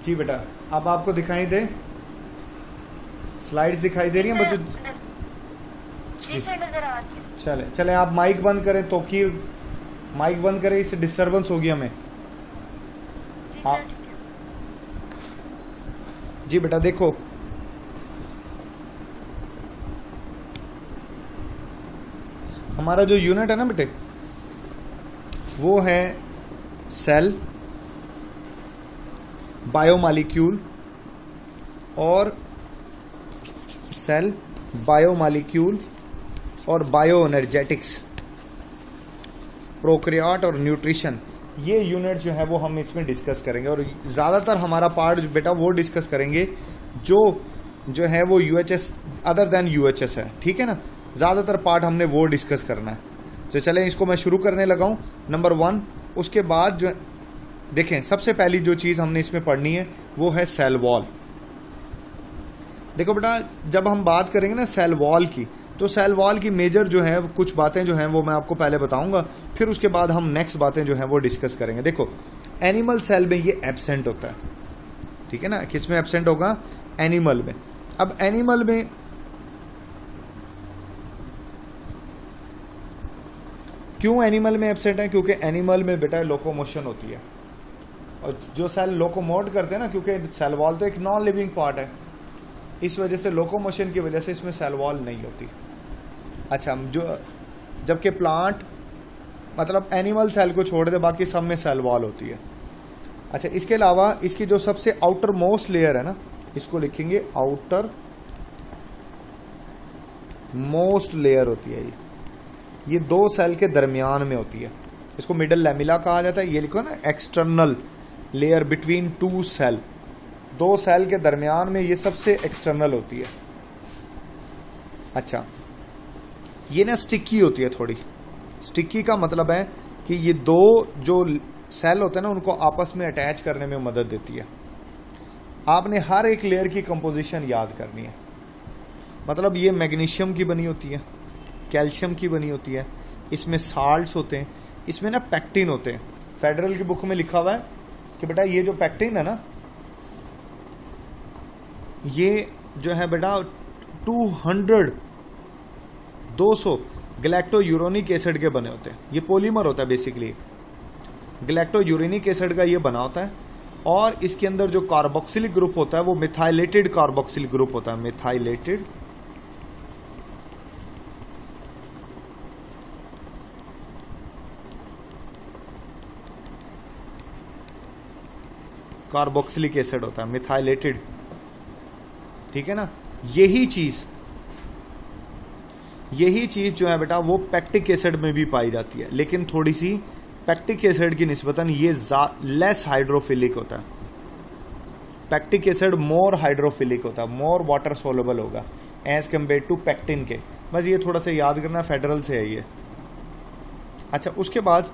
जी बेटा, अब आपको दिखाई दे, स्लाइड्स दिखाई दे रही हैं बच्चों? जी सर, नजर आ रही है। चले चले, आप माइक बंद करें तो कि माइक बंद करें, इससे डिस्टरबेंस होगी हमें। जी हाँ सर, ठीक है। जी बेटा देखो, हमारा जो यूनिट है ना बेटे, वो है सेल, बायोमॉलिक्यूल और सेल, बायोमॉलिक्यूल और बायो एनर्जेटिक्स, प्रोक्रियाट और न्यूट्रिशन। ये यूनिट जो है वो हम इसमें डिस्कस करेंगे, और ज़्यादातर हमारा पार्ट बेटा वो डिस्कस करेंगे जो है वो यूएचएस अदर देन यूएचएस है, ठीक है ना। ज़्यादातर पार्ट हमने वो डिस्कस करना है। तो चलें इसको मैं शुरू करने लगा हूँ। नंबर 1, उसके बाद जो देखें, सबसे पहली जो चीज़ हमने इसमें पढ़नी है वो है सेल वॉल। देखो बेटा, जब हम बात करेंगे ना सेल वॉल की, तो सेल वॉल की मेजर जो है कुछ बातें जो हैं वो मैं आपको पहले बताऊंगा, फिर उसके बाद हम नेक्स्ट बातें जो हैं वो डिस्कस करेंगे। देखो, एनिमल सेल में ये एब्सेंट होता है, ठीक है ना। किस में एब्सेंट होगा? एनिमल में। अब एनिमल में क्यों एनिमल में एब्सेंट है? क्योंकि एनिमल में बेटा लोकोमोशन होती है, और जो सेल लोकोमोट करते हैं ना, क्योंकि सेल वॉल तो एक नॉन लिविंग पार्ट है, इस वजह से लोकोमोशन की वजह से इसमें सेल वॉल नहीं होती। अच्छा, जबकि प्लांट मतलब एनिमल सेल को छोड़ दे, बाकी सब में सेल वॉल होती है। अच्छा, इसके अलावा इसकी जो सबसे आउटर मोस्ट लेयर है ना, इसको लिखेंगे आउटर मोस्ट लेयर होती है। ये दो सेल के दरमियान में होती है, इसको मिडल लैमिला कहा जाता है। ये लिखो ना, external layer between two cell, दो सेल के दरमियान में ये सबसे एक्सटर्नल होती है। अच्छा, ये ना स्टिकी होती है थोड़ी। स्टिकी का मतलब है कि ये दो जो सेल होते हैं ना, उनको आपस में अटैच करने में मदद देती है। आपने हर एक लेयर की कंपोजिशन याद करनी है। मतलब ये मैग्नीशियम की बनी होती है, कैल्शियम की बनी होती है, इसमें साल्ट्स होते हैं, इसमें ना पैक्टिन होते हैं। फेडरल की बुक में लिखा हुआ है कि बेटा ये जो पैक्टिन है ना, ये जो है बेटा 200 ग्लैक्टोयूरोनिक एसिड के बने होते हैं। ये पॉलीमर होता है बेसिकली, ग्लैक्टोयूरोनिक एसिड का ये बना होता है। और इसके अंदर जो कार्बोक्सिलिक ग्रुप होता है वो मिथाइलेटेड कार्बोक्सिलिक ग्रुप होता है, मिथाइलेटेड कार्बोक्सिलिक एसिड होता है, मिथाइलेटेड, ठीक है ना। यही चीज जो है बेटा वो पैक्टिक एसिड में भी पाई जाती है, लेकिन थोड़ी सी पैक्टिक एसिड की निस्बतन ये लेस हाइड्रोफिलिक होता है। पैक्टिक एसिड मोर हाइड्रोफिलिक होता है, मोर वाटर सोलेबल होगा एज कम्पेयर टू पैक्टिन के। बस ये थोड़ा सा याद करना, फेडरल से है ये। अच्छा, उसके बाद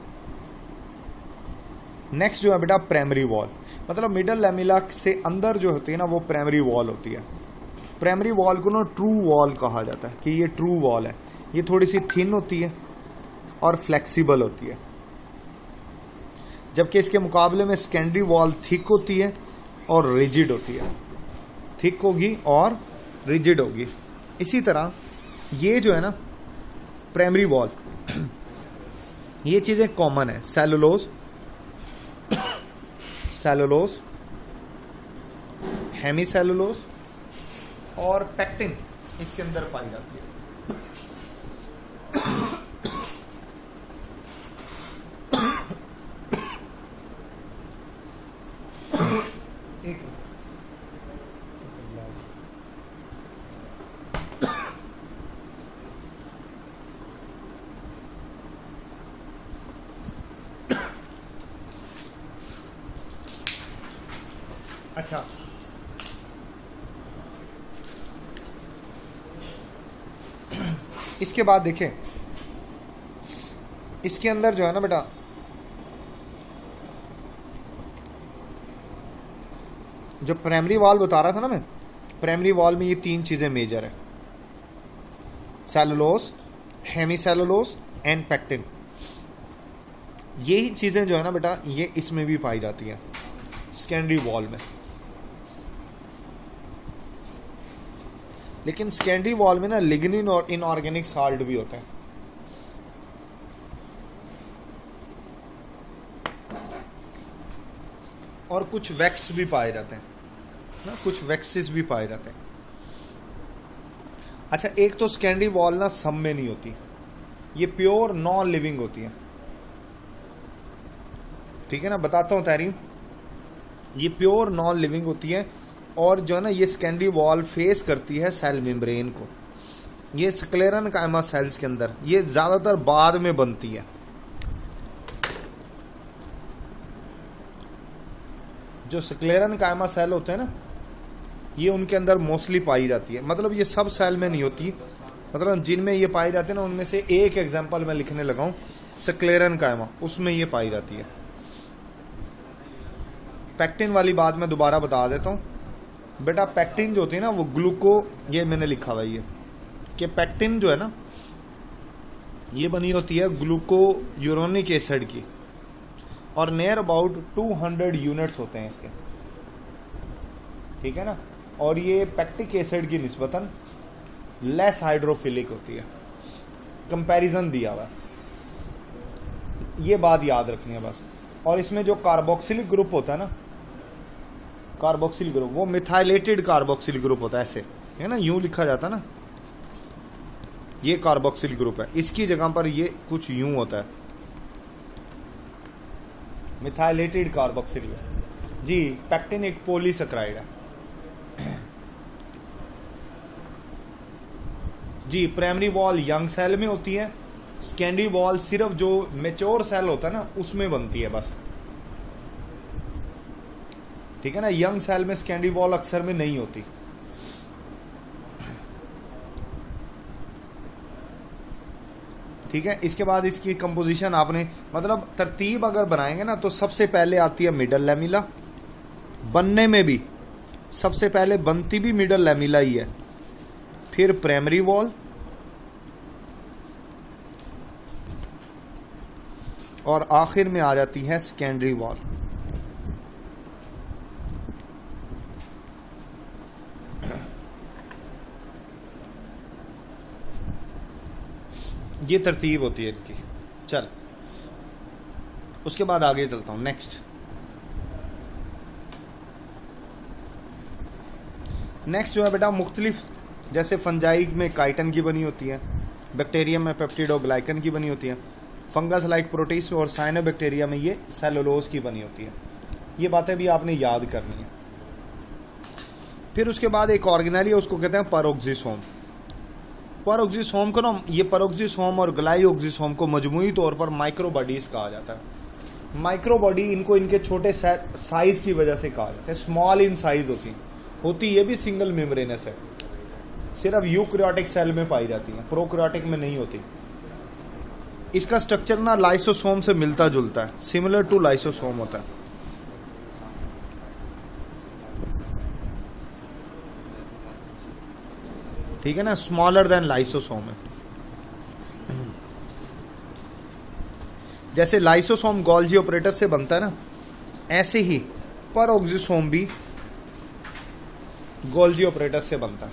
नेक्स्ट जो है बेटा प्राइमरी वॉल, मतलब मिडल लैमिला से अंदर जो होती है ना वो प्राइमरी वॉल होती है। प्राइमरी वॉल को ना ट्रू वॉल कहा जाता है कि ये ट्रू वॉल है। ये थोड़ी सी थिन होती है और फ्लेक्सिबल होती है, जबकि इसके मुकाबले में सेकेंडरी वॉल थिक होती है और रिजिड होती है। थिक होगी और रिजिड होगी। इसी तरह ये जो है ना प्राइमरी वॉल, ये चीजें कॉमन है। सेलुलोज, हेमीसेलुलोज और पैक्टिन इसके अंदर पाई जाती है। एक अच्छा, इसके बाद देखें, इसके अंदर जो है ना बेटा जो प्राइमरी वॉल बता रहा था ना मैं, प्राइमरी वॉल में ये तीन चीजें मेजर है, सेलुलोज, हेमीसेलुलोज एंड पैक्टिन। यही चीजें जो है ना बेटा ये इसमें भी पाई जाती हैं सेकेंडरी वॉल में। लेकिन सेकेंडरी वॉल में ना लिग्निन और इनऑर्गेनिक साल्ट भी होता है। और कुछ वैक्स भी पाए जाते हैं ना, कुछ वैक्सेस भी पाए जाते हैं। अच्छा, एक तो सेकेंडरी वॉल ना सब में नहीं होती, ये प्योर नॉन लिविंग होती है। ठीक है ना, बताता हूं तहरीम, ये प्योर नॉन लिविंग होती है। और जो है ना, ये सेकेंडरी वॉल फेस करती है सेल मेम्ब्रेन को। ये स्क्लेरन कायमा सेल्स के अंदर ये ज्यादातर बाद में बनती है। जो स्क्लेरन कायमा सेल होते हैं ना, ये उनके अंदर मोस्टली पाई जाती है। मतलब ये सब सेल में नहीं होती, मतलब जिनमें ये पाई जाती है ना, उनमें से एक एग्जांपल मैं लिखने लगा हूं, स्क्लेरन कायमा, उसमें ये पाई जाती है। पैक्टिन वाली बात मैं दोबारा बता देता हूं बेटा। पैक्टिन जो होती है ना, वो ये मैंने लिखा हुआ है कि पैक्टिन जो है ना, ये बनी होती है ग्लूको यूरोनिक एसिड की, और नियर अबाउट 200 यूनिट्स होते हैं इसके। ठीक है ना, और ये पैक्टिक एसिड की निस्बतन लेस हाइड्रोफिलिक होती है, कंपैरिजन दिया हुआ है, ये बात याद रखनी है बस। और इसमें जो कार्बोक्सिलिक ग्रुप होता है ना, कार्बोक्सिल ग्रुप, वो मिथाइलेटेड कार्बोक्सिल ग्रुप होता है, ऐसे है ना, यूं लिखा जाता है ना, ये कार्बोक्सिल ग्रुप है। इसकी जगह पर ये कुछ यूं होता है, मिथाइलेटेड कार्बोक्सिल। जी, पैक्टिन एक पॉलीसेकेराइड है। जी, प्राइमरी वॉल यंग सेल में होती है, सेकेंडरी वॉल सिर्फ जो मेच्योर सेल होता है ना, उसमें बनती है बस। ठीक है ना, यंग सेल में सेकेंडरी वॉल अक्सर में नहीं होती। ठीक है, इसके बाद इसकी कंपोजिशन आपने, मतलब तरतीब अगर बनाएंगे ना, तो सबसे पहले आती है मिडल लैमिला। बनने में भी सबसे पहले बनती भी मिडल लैमिला ही है, फिर प्राइमरी वॉल, और आखिर में आ जाती है सेकेंडरी वॉल। ये तरतीब होती है इनकी। चल, उसके बाद आगे चलता हूं। नेक्स्ट जो है बेटा, मुख्तलिफ, जैसे फंजाई में काइटन की बनी होती है, बैक्टीरियम में पेप्टिडोग्लाइकन की बनी होती है, फंगस लाइक प्रोटीज और साइनोबैक्टीरिया में ये सेलुलोज की बनी होती है। ये बातें भी आपने याद करनी है। फिर उसके बाद एक ऑर्गेनेल है, उसको कहते हैं पैरोक्सिसोम। पैरोक्सिसोम को ना, ये पैरोक्सिसोम और ग्लाइओक्सिसोम को मजमूई तौर पर माइक्रोबॉडीज कहा जाता है। माइक्रोबॉडी इनको इनके छोटे साइज की वजह से कहा जाता है, स्मॉल इन साइज होती ये भी सिंगल मेम्ब्रेनस है, सिर्फ यूकैरियोटिक सेल में पाई जाती है, प्रोकैरियोटिक में नहीं होती। इसका स्ट्रक्चर ना लाइसोसोम से मिलता जुलता है, सिमिलर टू लाइसोसोम होता है। ठीक है ना, स्मॉलर देन लाइसोसोम है। जैसे लाइसोसोम गोल्जी ऑपरेटर से बनता है ना, ऐसे ही पैरोक्सिसोम भी गोल्जी ऑपरेटर से बनता है।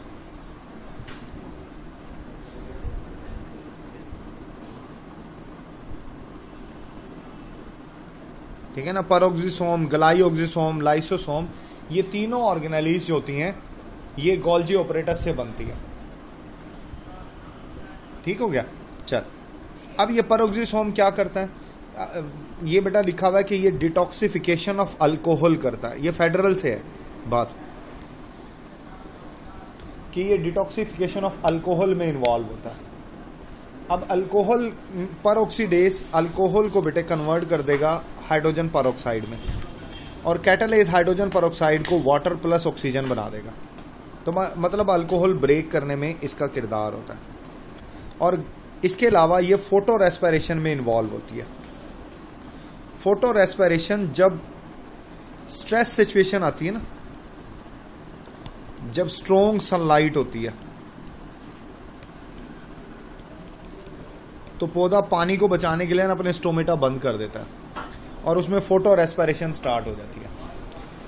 ठीक है ना, पैरोक्सिसोम, ग्लाइओक्सिसोम, लाइसोसोम, ये तीनों ऑर्गेनेलीज जो होती हैं, ये गोल्जी ऑपरेटर से बनती है। ठीक हो गया। चल, अब ये पैरोक्सिसोम क्या करता है? ये बेटा लिखा हुआ है कि ये डिटॉक्सिफिकेशन ऑफ अल्कोहल करता है। ये फेडरल से है बात कि ये डिटॉक्सिफिकेशन ऑफ अल्कोहल में इन्वॉल्व होता है। अब अल्कोहल, पैरोक्सीडेज अल्कोहल को बेटे कन्वर्ट कर देगा हाइड्रोजन पैरोक्साइड में, और कैटालेज हाइड्रोजन पैरोक्साइड को वाटर प्लस ऑक्सीजन बना देगा। तो मतलब अल्कोहल ब्रेक करने में इसका किरदार होता है। और इसके अलावा ये फोटो रेस्पिरेशन में इन्वॉल्व होती है। फोटो रेस्पिरेशन जब स्ट्रेस सिचुएशन आती है ना, जब स्ट्रॉन्ग सनलाइट होती है, तो पौधा पानी को बचाने के लिए ना अपने स्टोमेटा बंद कर देता है और उसमें फोटो रेस्पिरेशन स्टार्ट हो जाती है।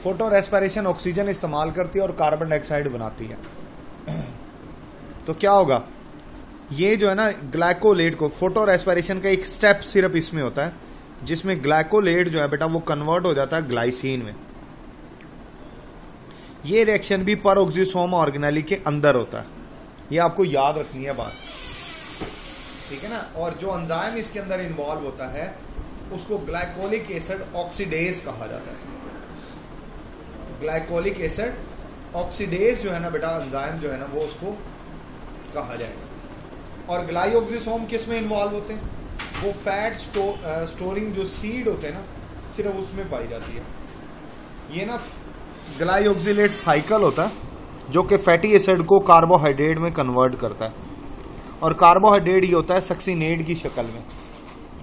फोटो रेस्पिरेशन ऑक्सीजन इस्तेमाल करती है और कार्बन डाइऑक्साइड बनाती है। तो क्या होगा, ये जो है ना ग्लाइकोलेट को, फोटो रेस्पिरेशन का एक स्टेप सिर्फ इसमें होता है जिसमें ग्लाइकोलेट जो है बेटा वो कन्वर्ट हो जाता है ग्लाइसिन में। ये रिएक्शन भी परऑक्सीसोम ऑर्गेनेली के अंदर होता है, ये आपको याद रखनी है बात, ठीक है ना। और जो एंजाइम इसके अंदर इन्वॉल्व होता है उसको ग्लाइकोलिक एसिड ऑक्सीडेज कहा जाता है। ग्लाइकोलिक एसिड ऑक्सीडेज जो है ना बेटा एंजाइम जो है ना वो उसको कहा जाएगा। और ग्लाइऑक्सीसोम किस में इन्वॉल्व होते हैं, वो फैट स्टोरिंग जो सीड होते हैं ना सिर्फ उसमें पाई जाती है। ये ना ग्लाइऑक्सिलेट साइकिल होता है जो कि फैटी एसिड को कार्बोहाइड्रेट में कन्वर्ट करता है, और कार्बोहाइड्रेट ये होता है सक्सीनेट की शक्ल में,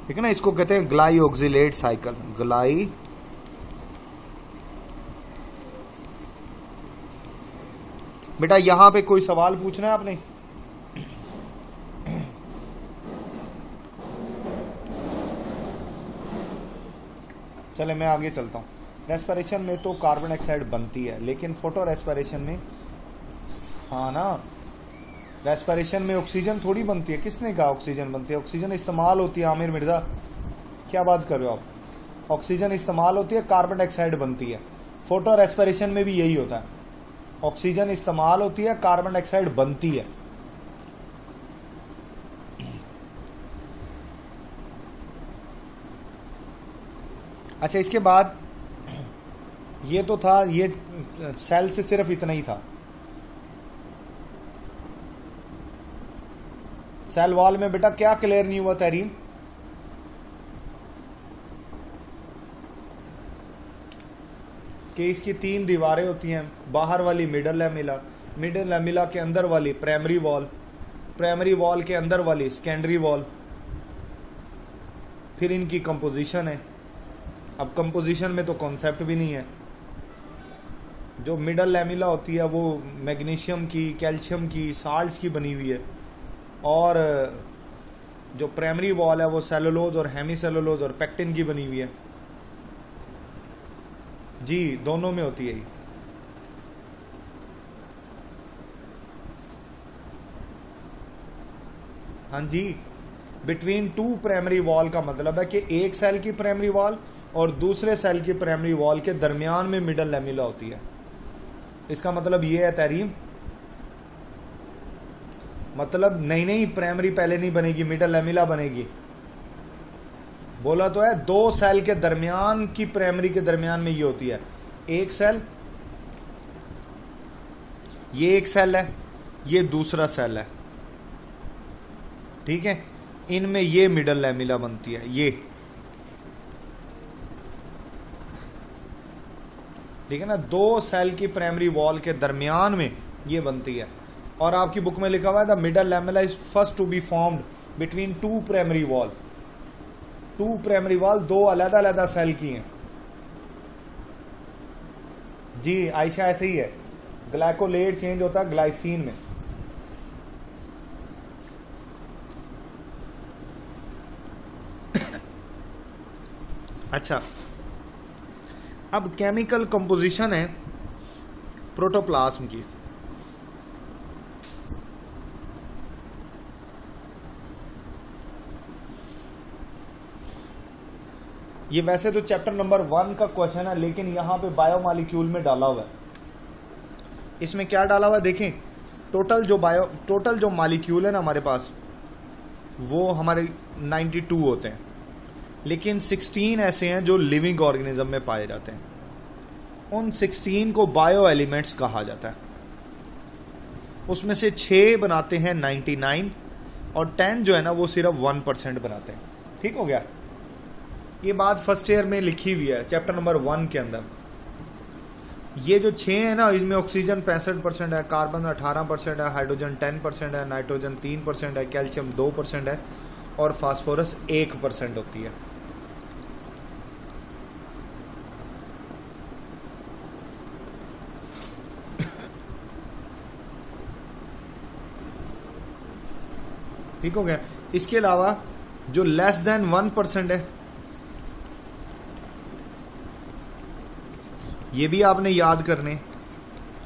ठीक है ना। इसको कहते हैं ग्लाइऑक्सिलेट साइकिल। बेटा यहां पे कोई सवाल पूछना है आपने? चले मैं आगे चलता हूँ। रेस्पिरेशन में तो कार्बन डाइऑक्साइड बनती है, लेकिन फोटो रेस्पिरेशन में, हाँ ना, रेस्पिरेशन में ऑक्सीजन थोड़ी बनती है। किसने कहा ऑक्सीजन बनती है? ऑक्सीजन इस्तेमाल होती है। आमिर मिर्जा क्या बात कर रहे हो आप? ऑक्सीजन इस्तेमाल होती है, कार्बन डाइऑक्साइड बनती है। फोटो रेस्पिरेशन में भी यही होता है, ऑक्सीजन इस्तेमाल होती है, कार्बन डाइऑक्साइड बनती है। अच्छा, इसके बाद ये तो था, ये सेल से सिर्फ इतना ही था। सेल वॉल में बेटा क्या क्लियर नहीं हुआ तहरीम? कि इसकी 3 दीवारें होती हैं, बाहर वाली मिडल लैमिला, मिडल लैमिला के अंदर वाली प्राइमरी वॉल, प्राइमरी वॉल के अंदर वाली सेकेंडरी वॉल, फिर इनकी कंपोजिशन है। अब कंपोजिशन में तो कॉन्सेप्ट भी नहीं है। जो मिडल लैमिला होती है वो मैग्नीशियम की, कैल्शियम की, साल्ट्स की बनी हुई है, और जो प्राइमरी वॉल है वो सेलुलोज और हेमी सेलुलोज और पेक्टिन की बनी हुई है। जी दोनों में होती है। हाँ जी, बिटवीन 2 प्राइमरी वॉल का मतलब है कि एक सेल की प्राइमरी वॉल और दूसरे सेल की प्राइमरी वॉल के दरमियान में मिडल लैमिला होती है। इसका मतलब ये है तहरीम, मतलब नहीं प्राइमरी पहले नहीं बनेगी, मिडल लैमिला बनेगी। बोला तो है 2 सेल के दरमियान की, प्राइमरी के दरमियान में ये होती है। एक सेल, ये एक सेल है, ये दूसरा सेल है, ठीक है। इनमें ये मिडल लैमिला बनती है, ये, ठीक है ना। 2 सेल की प्राइमरी वॉल के दरमियान में ये बनती है। और आपकी बुक में लिखा हुआ है the middle lamella is first to be formed between 2 primary wall. 2 primary wall 2 अलग अलग सेल की हैं। जी आयशा ऐसे ही है, ग्लाइकोलेट चेंज होता है ग्लाइसिन में। अच्छा, अब केमिकल कंपोजिशन है प्रोटोप्लाज्म की। ये वैसे तो चैप्टर नंबर 1 का क्वेश्चन है, लेकिन यहां पे बायोमॉलिक्यूल में डाला हुआ है। इसमें क्या डाला हुआ है देखें, टोटल जो मॉलिक्यूल है ना हमारे पास, वो हमारे 92 होते हैं, लेकिन 16 ऐसे हैं जो लिविंग ऑर्गेनिज्म में पाए जाते हैं। उन 16 को बायो एलिमेंट्स कहा जाता है। उसमें से 6 बनाते हैं 99 और 10 जो है ना वो सिर्फ 1% बनाते हैं। ठीक हो गया? ये बात फर्स्ट ईयर में लिखी हुई है चैप्टर नंबर 1 के अंदर। ये जो 6 है ना, इसमें ऑक्सीजन 65% है, कार्बन 18% है, हाइड्रोजन 10% है, नाइट्रोजन 3% है, कैल्शियम 2% है और फास्फोरस 1% होती है। ठीक हो गया? इसके अलावा जो लेस देन 1% है, ये भी आपने याद करने,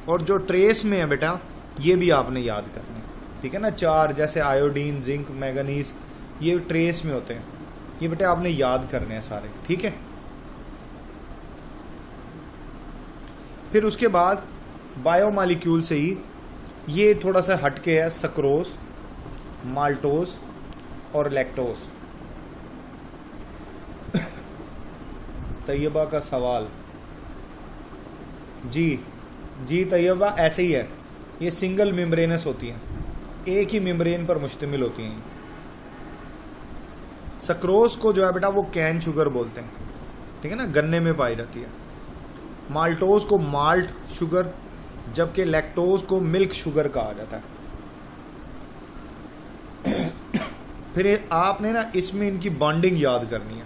और जो ट्रेस में है बेटा ये भी आपने याद करने। ठीक है ना, 4 जैसे आयोडीन, जिंक, मैंगनीज, ये ट्रेस में होते हैं। ये बेटे आपने याद करने हैं सारे, ठीक है। फिर उसके बाद बायोमॉलिक्यूल से ही ये थोड़ा सा हटके है, सक्रोज, माल्टोज और लैक्टोज। तैयबा का सवाल, जी तैयबा ऐसे ही है, ये सिंगल मेम्ब्रेनस होती हैं, एक ही मेम्ब्रेन पर मुश्तमिल होती हैं। सक्रोज को जो है बेटा वो कैन शुगर बोलते हैं, ठीक है ना, गन्ने में पाई जाती है। माल्टोज को माल्ट शुगर, जबकि लैक्टोज को मिल्क शुगर कहा जाता है। फिर आपने ना इसमें इनकी बॉन्डिंग याद करनी है।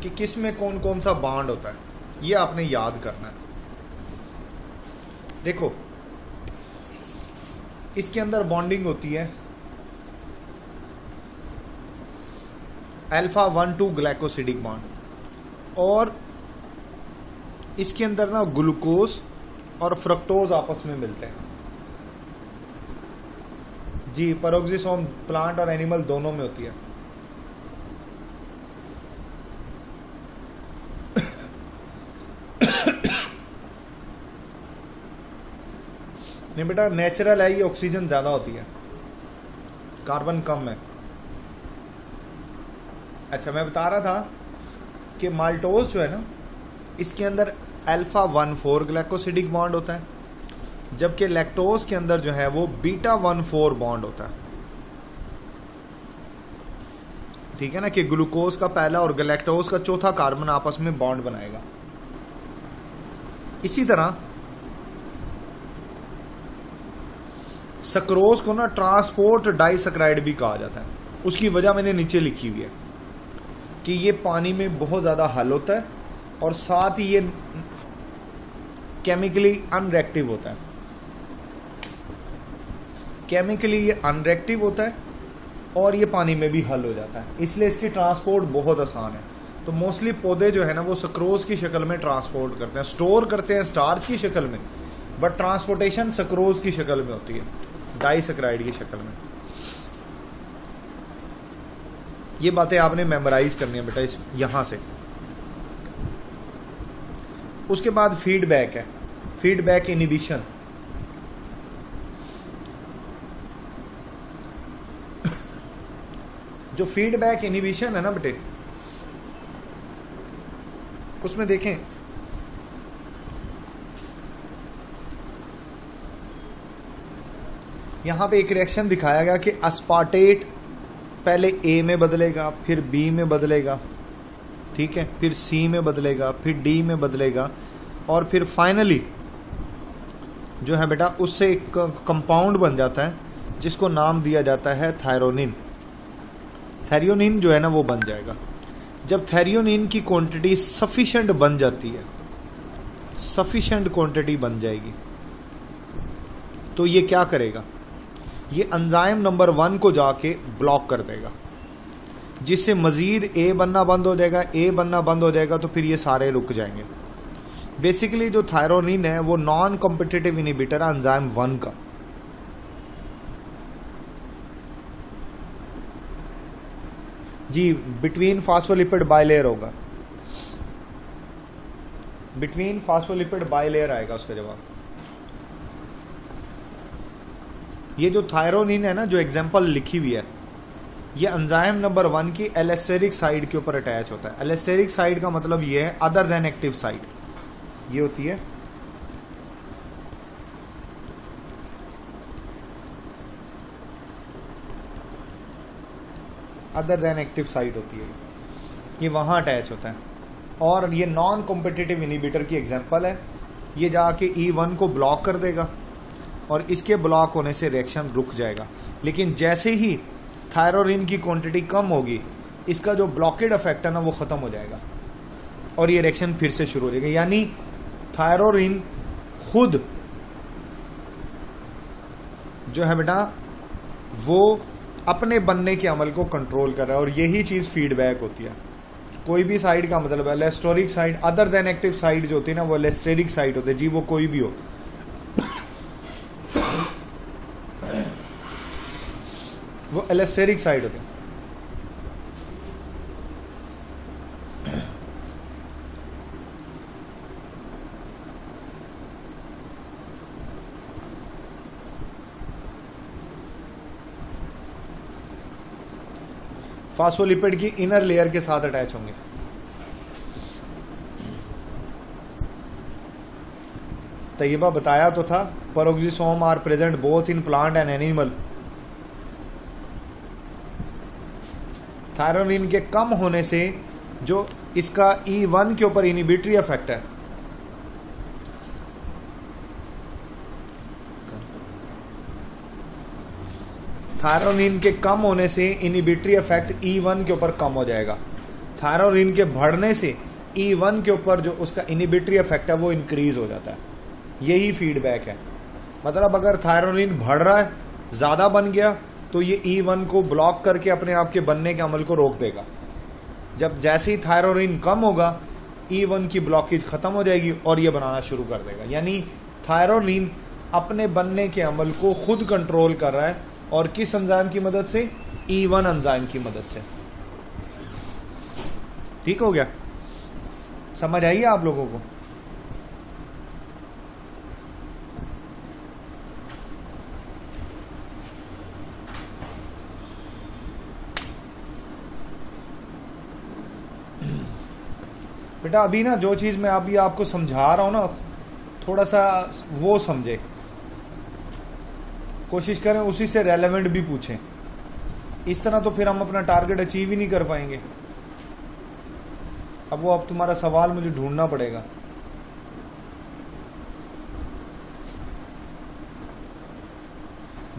कि किस में कौन कौन सा बॉन्ड होता है, ये आपने याद करना है। देखो इसके अंदर बॉन्डिंग होती है अल्फा 1,2 ग्लाइकोसिडिक बॉन्ड, और इसके अंदर ना ग्लूकोज और फ्रक्टोज आपस में मिलते हैं। जी, पेरोक्सिसोम प्लांट और एनिमल दोनों में होती है। नहीं बेटा, नेचुरल है, ये ऑक्सीजन ज्यादा होती है, कार्बन कम है। अच्छा, मैं बता रहा था कि माल्टोज जो है ना, इसके अंदर अल्फा 1,4 ग्लाइकोसिडिक बॉन्ड होता है, जबकि लैक्टोज के अंदर जो है वो बीटा 1,4 बॉन्ड होता है। ठीक है ना, कि ग्लूकोज का पहला और लैक्टोज का चौथा कार्बन आपस में बॉन्ड बनाएगा। इसी तरह सक्रोज को ना ट्रांसपोर्ट डाइसक्राइड भी कहा जाता है। उसकी वजह मैंने नीचे लिखी हुई है कि ये पानी में बहुत ज्यादा हल होता है और साथ ही ये केमिकली अनरिएक्टिव होता है। केमिकली ये अनरिएक्टिव होता है और ये पानी में भी हल हो जाता है, इसलिए इसकी ट्रांसपोर्ट बहुत आसान है। तो मोस्टली पौधे जो है ना वो सक्रोज की शक्ल में ट्रांसपोर्ट करते हैं, स्टोर करते हैं स्टार्च की शक्ल में, बट ट्रांसपोर्टेशन सक्रोज की शक्ल में होती है, डाइसक्राइड की शक्ल में। ये बातें आपने मेमोराइज करनी है बेटा इस यहां से। उसके बाद फीडबैक है, फीडबैक इनहिबिशन। जो फीडबैक इनहिबिशन है ना बेटे, उसमें देखें यहां पे एक रिएक्शन दिखाया गया कि अस्पार्टेट पहले ए में बदलेगा, फिर बी में बदलेगा, ठीक है, फिर सी में बदलेगा, फिर डी में बदलेगा, और फिर फाइनली जो है बेटा उससे एक कंपाउंड बन जाता है जिसको नाम दिया जाता है थायरोनिन। थैरियोनिन जो है ना वो बन जाएगा। जब थैरियोनिन की क्वांटिटी सफिशिएंट बन जाती है, सफिशिएंट क्वांटिटी बन जाएगी, तो ये क्या करेगा, ये एंजाइम नंबर 1 को जाके ब्लॉक कर देगा, जिससे मजीद ए बनना बंद हो जाएगा। ए बनना बंद हो जाएगा तो फिर ये सारे रुक जाएंगे। बेसिकली जो थायरोनिन है वो नॉन कॉम्पिटिटिव इनहिबिटर है एंजाइम 1 का। जी, बिटवीन फास्फोलिपिड बाइलेयर होगा, बिटवीन फास्फोलिपिड बाइलेयर आएगा उसका जवाब। ये जो थायरोनिन है ना, जो एग्जांपल लिखी हुई है, ये एंजाइम नंबर 1 की एलेस्टेरिक साइड के ऊपर अटैच होता है। एलेस्टेरिक साइड का मतलब ये है अदर देन एक्टिव साइड, ये होती है अदर देन एक्टिव साइड होती है, ये वहां अटैच होता है। और ये नॉन कॉम्पिटिटिव इनहिबिटर की एग्जांपल है। ये जाके E1 को ब्लॉक कर देगा और इसके ब्लॉक होने से रिएक्शन रुक जाएगा। लेकिन जैसे ही थायरोनिन की क्वांटिटी कम होगी, इसका जो ब्लॉकेड इफेक्ट है ना वो खत्म हो जाएगा और ये रिएक्शन फिर से शुरू हो जाएगा। यानी थायरोनिन खुद जो है बेटा वो अपने बनने के अमल को कंट्रोल कर रहा है, और यही चीज फीडबैक होती है। कोई भी साइड का मतलब allosteric side other than active side जो होती है ना, वो एलेस्टेरिक साइड होते हैं जी, वो कोई भी हो, वो एलेस्टेरिक साइड होते हैं। फास्फोलिपिड की इनर लेयर के साथ अटैच होंगे। तैयबा बताया तो था, peroxisome are present both in plant and animal. Thyronine के कम होने से जो इसका E1 के ऊपर इनिबिटरी इफेक्ट है, थायरोनिन के कम होने से इनिबिटरी इफेक्ट E1 के ऊपर कम हो जाएगा। थायरोनिन के बढ़ने से E1 के ऊपर जो उसका इनिबिटरी इफेक्ट है वो इंक्रीज हो जाता है। यही फीडबैक है। मतलब अगर थायरोनिन बढ़ रहा है, ज्यादा बन गया, तो ये E1 को ब्लॉक करके अपने आप के बनने के अमल को रोक देगा। जब जैसे ही थायरोनिन कम होगा, E1 की ब्लॉकेज खत्म हो जाएगी और ये बनाना शुरू कर देगा। यानी थायरोनिन अपने बनने के अमल को खुद कंट्रोल कर रहा है, और किस एंजाइम की मदद से? E1 एंजाइम की मदद से। ठीक हो गया? समझ आई आप लोगों को? बेटा अभी ना जो चीज मैं अभी आपको समझा रहा हूं ना, थोड़ा सा वो समझे, कोशिश करें उसी से रेलेवेंट भी पूछें। इस तरह तो फिर हम अपना टारगेट अचीव ही नहीं कर पाएंगे। अब तुम्हारा सवाल मुझे ढूंढना पड़ेगा।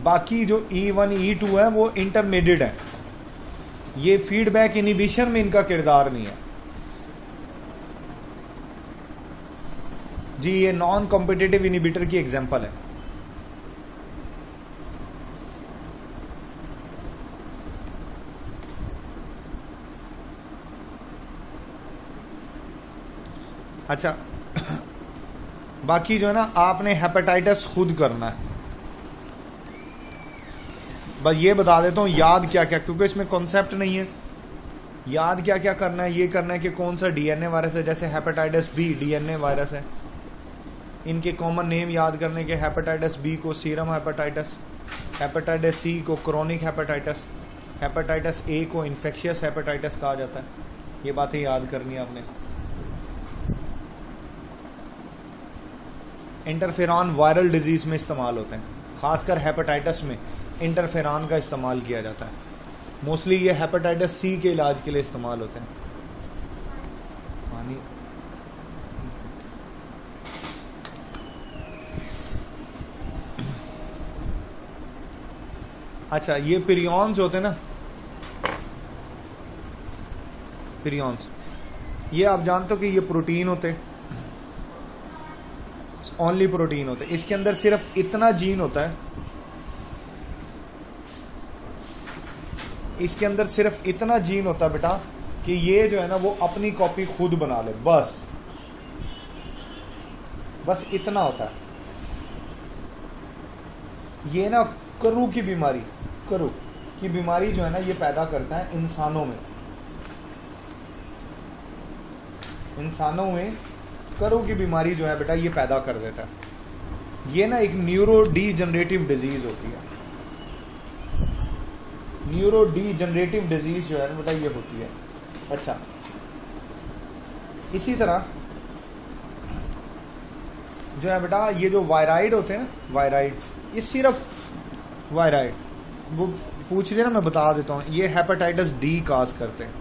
बाकी जो E1 E2 है वो इंटरमीडिएट है, ये फीडबैक इनिबिशन में इनका किरदार नहीं है जी। ये नॉन कॉम्पिटिटिव इनिबिटर की एग्जांपल है। अच्छा, बाकी जो है ना, आपने हेपेटाइटिस खुद करना है। बस ये बता देता हूं याद क्या क्या, क्योंकि इसमें कॉन्सेप्ट नहीं है। याद क्या क्या करना है, ये करना है कि कौन सा डीएनए वायरस है। जैसे हेपेटाइटिस बी डीएनए वायरस है, इनके कॉमन नेम याद करने के। हेपेटाइटिस बी को सीरम हेपेटाइटिस, हेपेटाइटिस सी को क्रोनिक हेपेटाइटिस, हेपेटाइटिस ए को इन्फेक्शियस हेपेटाइटिस कहा जाता है। ये बातें याद करनी है आपने। इंटरफेरॉन वायरल डिजीज में इस्तेमाल होते हैं, खासकर हेपेटाइटिस में इंटरफेरॉन का इस्तेमाल किया जाता है। मोस्टली ये हेपेटाइटिस सी के इलाज के लिए इस्तेमाल होते हैं। अच्छा, ये पिरियॉन्स होते हैं ना, पिरियॉन्स, ये आप जानते हो कि ये प्रोटीन होते हैं, ओनली प्रोटीन होते हैं। इसके अंदर सिर्फ इतना जीन होता है, इसके अंदर सिर्फ इतना जीन होता है बेटा कि ये जो है ना वो अपनी कॉपी खुद बना ले, बस इतना होता है। ये ना करू की बीमारी जो है ना ये पैदा करता है इंसानों में करू की बीमारी जो है बेटा ये पैदा कर देता है। ये ना एक न्यूरो डीजनरेटिव डिजीज होती है। न्यूरो डीजनरेटिव डिजीज जो है बेटा ये होती है। अच्छा, इसी तरह जो है बेटा ये जो वायराइड होते हैं ना, वायराइड, ये सिर्फ वायराइड, वो पूछ रहे ना, मैं बता देता हूं, ये हेपेटाइटिस डी काज करते हैं।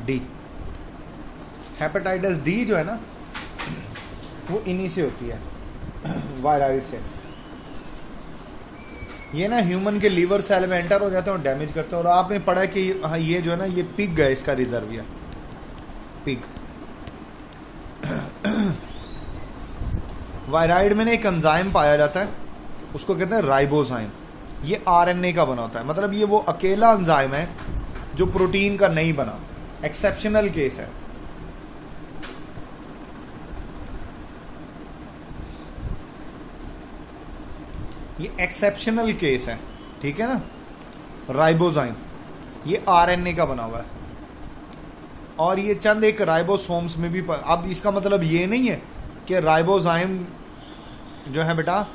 डी, हेपेटाइटिस डी जो है ना वो इन्हीं से होती है, वायराइड से। ये ना ह्यूमन के लीवर सेल में एंटर हो जाते हैं और डैमेज करते हैं। और आपने पढ़ा कि हाँ ये जो है ना ये पिग है, इसका रिजर्वियर पिग। वायराइड में ना एक एंजाइम पाया जाता है, उसको कहते हैं राइबोजाइम। ये आरएनए का बना होता है, मतलब ये वो अकेला एंजाइम है जो प्रोटीन का नहीं बना, एक्सेप्शनल केस है। ये एक्सेप्शनल केस है, ठीक है ना। राइबोजाइम ये आरएनए का बना हुआ है, और ये चंद एक राइबोसोम्स में भी अब इसका मतलब ये नहीं है कि राइबोजाइम जो है बेटा,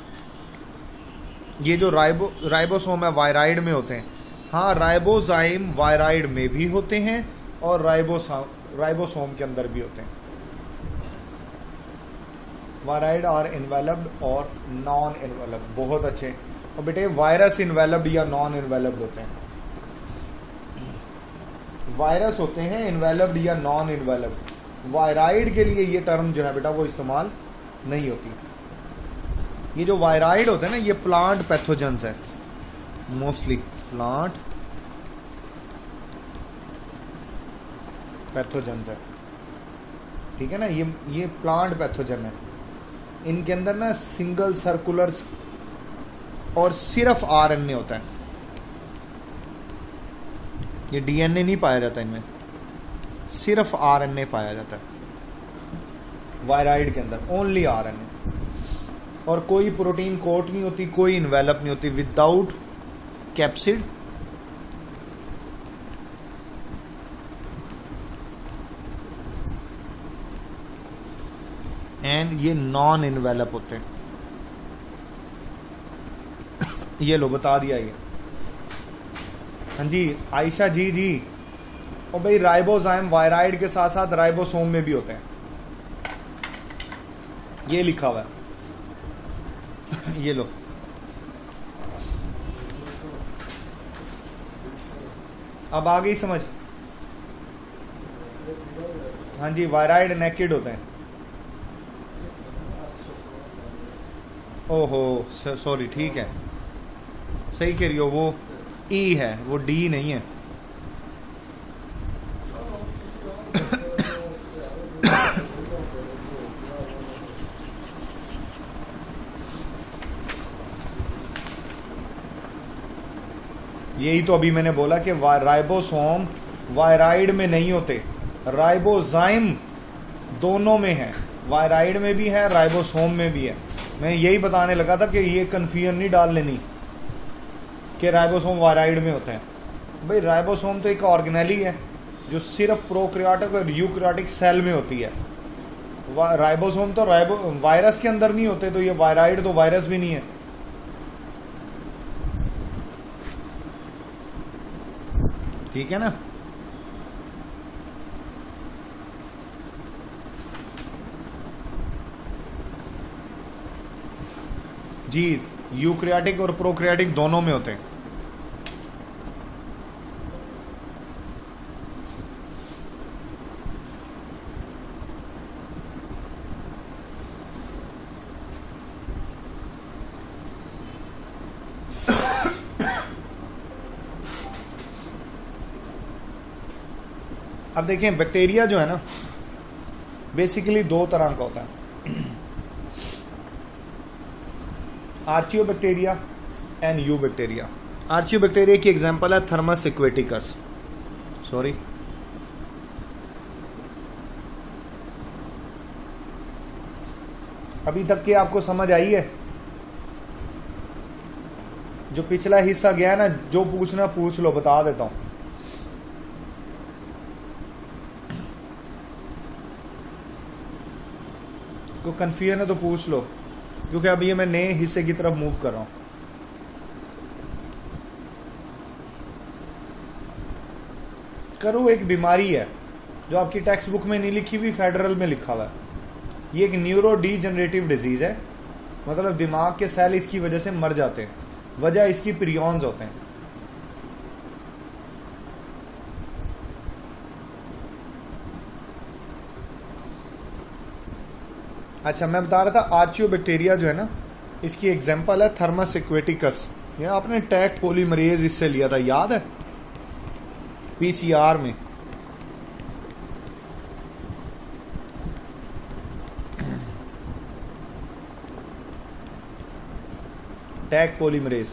ये जो राइबोसोम है वायराइड में होते हैं। हाँ, राइबोजाइम वायराइड में भी होते हैं और राइबोसोम के अंदर भी होते हैं। वायराइड आर इन्वेलप्ड और नॉन इन्वेलप्ड, बहुत अच्छे। और बेटे वायरस इन्वेलप्ड या नॉन इन्वेलप्ड होते हैं। वायरस होते हैं इन्वेलप्ड या नॉन इन्वेलप्ड। वायराइड के लिए ये टर्म जो है बेटा वो इस्तेमाल नहीं होती। ये जो वायराइड होते हैं ना, ये प्लांट पैथोजेंस है, मोस्टली प्लांट पैथोजेंस है, ठीक है ना। ये प्लांट पैथोजन है। इनके अंदर ना सिंगल सर्कुलर और सिर्फ आरएनए होता है। ये डीएनए नहीं पाया जाता इनमें, सिर्फ आरएनए पाया जाता है वायराइड के अंदर, ओनली आरएनए। और कोई प्रोटीन कोट नहीं होती, कोई इन्वेलप नहीं होती, विदाउट कैप्सिड। एंड ये नॉन इन्वेलप होते हैं। ये लो बता दिया ये। हाँ जी आयशा जी। और भाई राइबोजाइम वायराइड के साथ साथ राइबोसोम में भी होते हैं, ये लिखा हुआ है। ये लो, अब आ गई समझ। हाँ जी, वायराइड नेकेड होते हैं। ओहो सॉरी, ठीक है, सही कह रही हो, वो ई है, वो डी नहीं है। यही तो अभी मैंने बोला कि राइबोसोम वायराइड में नहीं होते, राइबोजाइम दोनों में है, वायराइड में भी है, राइबोसोम में भी है। मैं यही बताने लगा था कि ये कंफ्यूजन नहीं डाल लेनी कि राइबोसोम वायराइड में होते हैं। भाई राइबोसोम तो एक ऑर्गेनेली है जो सिर्फ प्रोकैरियोटिक और यूकैरियोटिक सेल में होती है। राइबोसोम तो वायरस के अंदर नहीं होते, तो ये वायराइड तो वायरस भी नहीं है। ठीक है ना। जी यूकैरियोटिक और प्रोकैरियोटिक दोनों में होते हैं। अब देखें बैक्टीरिया जो है ना बेसिकली दो तरह का होता है, archaebacteria and eubacteria. Archaebacteria की एग्जांपल है थर्मस एक्वेटिकस। सॉरी, अभी तक की आपको समझ आई है? जो पिछला हिस्सा गया ना, जो पूछना पूछ लो, बता देता हूं। को कंफ्यूजन है तो पूछ लो, क्योंकि अभी ये मैं नए हिस्से की तरफ मूव कर रहा हूं। करो एक बीमारी है जो आपकी टेक्स्ट बुक में नहीं लिखी हुई, फेडरल में लिखा हुआ है। ये एक न्यूरो डीजनरेटिव डिजीज है, मतलब दिमाग के सेल इसकी वजह से मर जाते हैं। वजह इसकी प्रियॉन्स होते हैं। अच्छा, मैं बता रहा था आर्चियो बैक्टीरिया जो है ना, इसकी एग्जांपल है थर्मस एक्वेटिकस। ये आपने टैग पॉलीमरेज इससे लिया था, याद है? पीसीआर में। टैग पॉलीमरेज